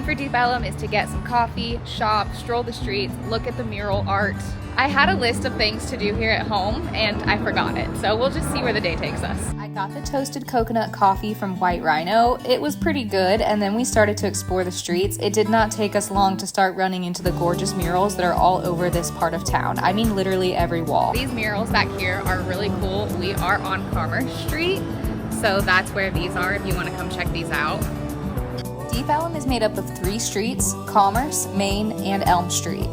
for Deep Ellum is to get some coffee, shop, stroll the streets, look at the mural art. I had a list of things to do here at home and I forgot it, so we'll just see where the day takes us. I got the toasted coconut coffee from White Rhino. It was pretty good, and then we started to explore the streets. It did not take us long to start running into the gorgeous murals that are all over this part of town. I mean literally every wall. These murals back here are really cool. We are on Commerce Street, so that's where these are if you want to come check these out. Deep Ellum is made up of 3 streets: Commerce, Main, and Elm Street.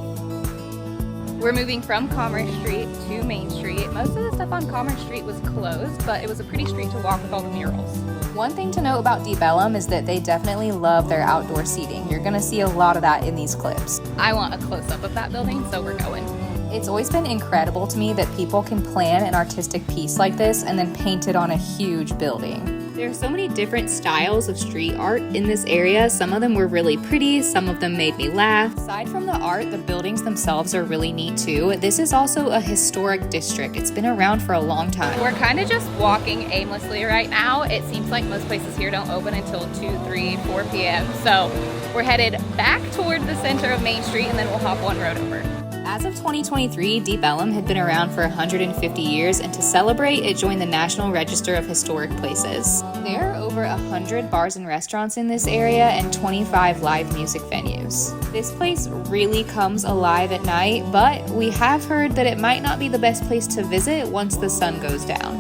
We're moving from Commerce Street to Main Street. Most of the stuff on Commerce Street was closed, but it was a pretty street to walk with all the murals. One thing to note about Deep Ellum is that they definitely love their outdoor seating. You're gonna see a lot of that in these clips. I want a close-up of that building, so we're going. It's always been incredible to me that people can plan an artistic piece like this and then paint it on a huge building. There are so many different styles of street art in this area. Some of them were really pretty, some of them made me laugh. Aside from the art, the buildings themselves are really neat too. This is also a historic district. It's been around for a long time. We're kind of just walking aimlessly right now. It seems like most places here don't open until 2, 3, 4 p.m. So we're headed back toward the center of Main Street and then we'll hop one road over. As of 2023, Deep Ellum had been around for 150 years, and to celebrate, it joined the National Register of Historic Places. There are over 100 bars and restaurants in this area and 25 live music venues. This place really comes alive at night, but we have heard that it might not be the best place to visit once the sun goes down.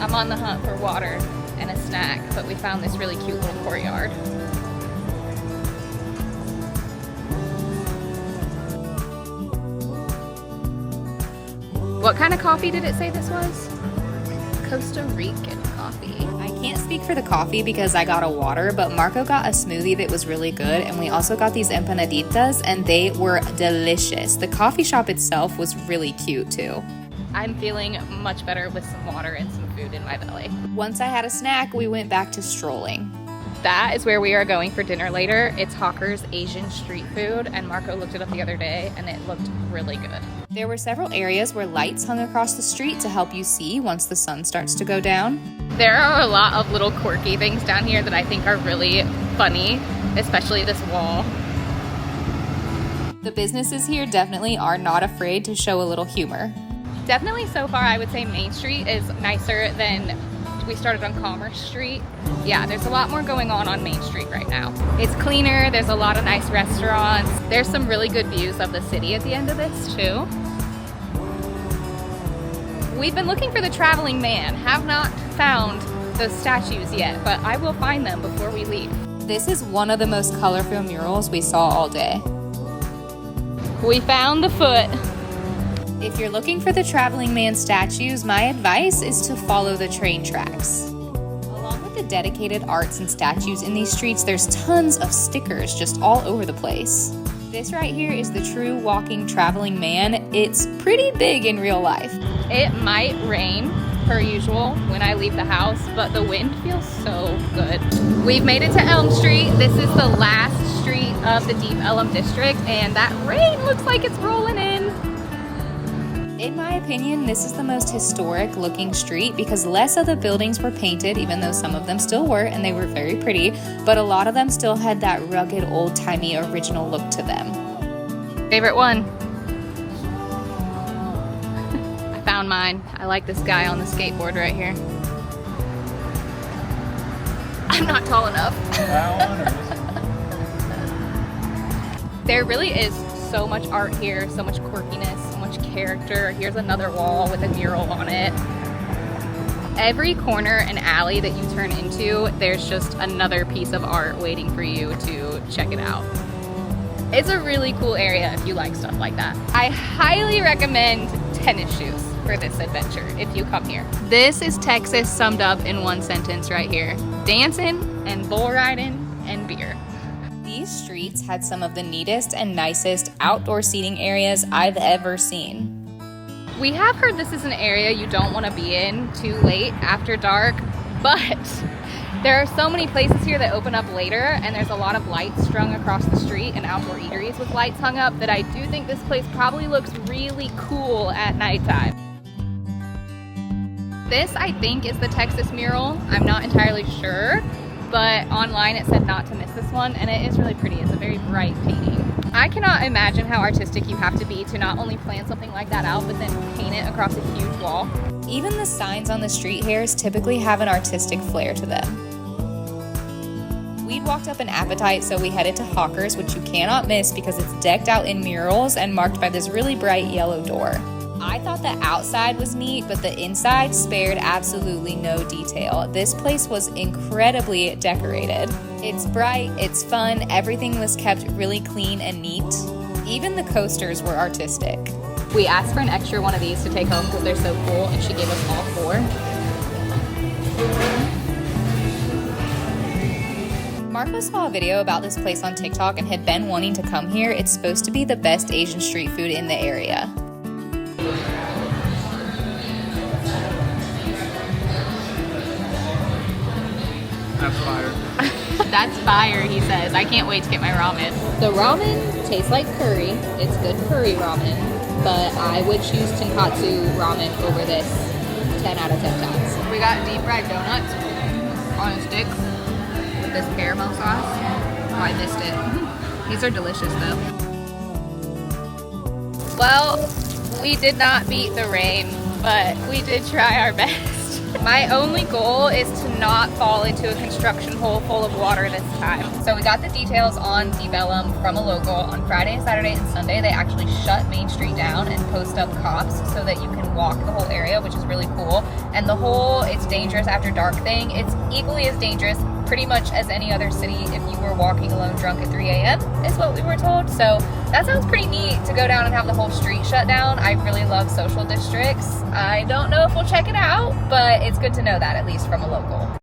I'm on the hunt for water and a snack, but we found this really cute little courtyard. What kind of coffee did it say this was? Costa Rican coffee. I can't speak for the coffee because I got a water, but Marco got a smoothie that was really good, and we also got these empanaditas, and they were delicious. The coffee shop itself was really cute too. I'm feeling much better with some water and some food in my belly. Once I had a snack, we went back to strolling. That is where we are going for dinner later. It's Hawker's Asian street food, and Marco looked it up the other day and it looked really good. There were several areas where lights hung across the street to help you see once the sun starts to go down. There are a lot of little quirky things down here that I think are really funny, especially this wall. The businesses here definitely are not afraid to show a little humor. Definitely so far I would say Main Street is nicer than we started on Commerce Street. Yeah, there's a lot more going on Main Street right now. It's cleaner, there's a lot of nice restaurants. There's some really good views of the city at the end of this too. We've been looking for the traveling man, have not found those statues yet, but I will find them before we leave. This is one of the most colorful murals we saw all day. We found the foot. If you're looking for the traveling man statues, my advice is to follow the train tracks. Along with the dedicated arts and statues in these streets, there's tons of stickers just all over the place. This right here is the true walking traveling man. It's pretty big in real life. It might rain, per usual, when I leave the house, but the wind feels so good. We've made it to Elm Street. This is the last street of the Deep Ellum district, and that rain looks like it's rolling in. In my opinion, this is the most historic looking street because less of the buildings were painted, even though some of them still were, and they were very pretty, but a lot of them still had that rugged, old-timey, original look to them. Favorite one? I found mine. I like this guy on the skateboard right here. I'm not tall enough. There really is so much art here, so much quirkiness, so much character. Here's another wall with a mural on it. Every corner and alley that you turn into, there's just another piece of art waiting for you to check it out. It's a really cool area if you like stuff like that. I highly recommend tennis shoes for this adventure if you come here. This is Texas summed up in one sentence right here: dancing and bull riding and beer. These streets had some of the neatest and nicest outdoor seating areas I've ever seen. We have heard this is an area you don't want to be in too late after dark, but there are so many places here that open up later, and there's a lot of lights strung across the street and outdoor eateries with lights hung up that I do think this place probably looks really cool at nighttime. This, I think, is the Texas mural. I'm not entirely sure, but online it said not to miss this one, and it is really pretty. It's a very bright painting. I cannot imagine how artistic you have to be to not only plan something like that out, but then paint it across a huge wall. Even the signs on the street here typically have an artistic flair to them. We'd walked up an appetite, so we headed to Hawker's, which you cannot miss because it's decked out in murals and marked by this really bright yellow door. I thought the outside was neat, but the inside spared absolutely no detail. This place was incredibly decorated. It's bright, it's fun, everything was kept really clean and neat. Even the coasters were artistic. We asked for an extra one of these to take home because they're so cool, and she gave us all 4. Marco saw a video about this place on TikTok and had been wanting to come here. It's supposed to be the best Asian street food in the area. That's fire. That's fire, he says. I can't wait to get my ramen. The ramen tastes like curry. It's good curry ramen, but I would choose Tonkatsu ramen over this 10 out of 10 times. We got deep fried donuts on a stick with this caramel sauce. Oh, I missed it. These are delicious though. Well, we did not beat the rain, but we did try our best. My only goal is to not fall into a construction hole full of water this time. So we got the details on Deep Ellum from a local. On Friday, Saturday, and Sunday, they actually shut Main Street down and post up cops so that you can walk the whole area, which is really cool. And the whole it's dangerous after dark thing, it's equally as dangerous pretty much as any other city if you were walking alone drunk at 3 a.m. is what we were told. So that sounds pretty neat to go down and have the whole street shut down. I really love social districts. I don't know if we'll check it out, but it's good to know that at least from a local.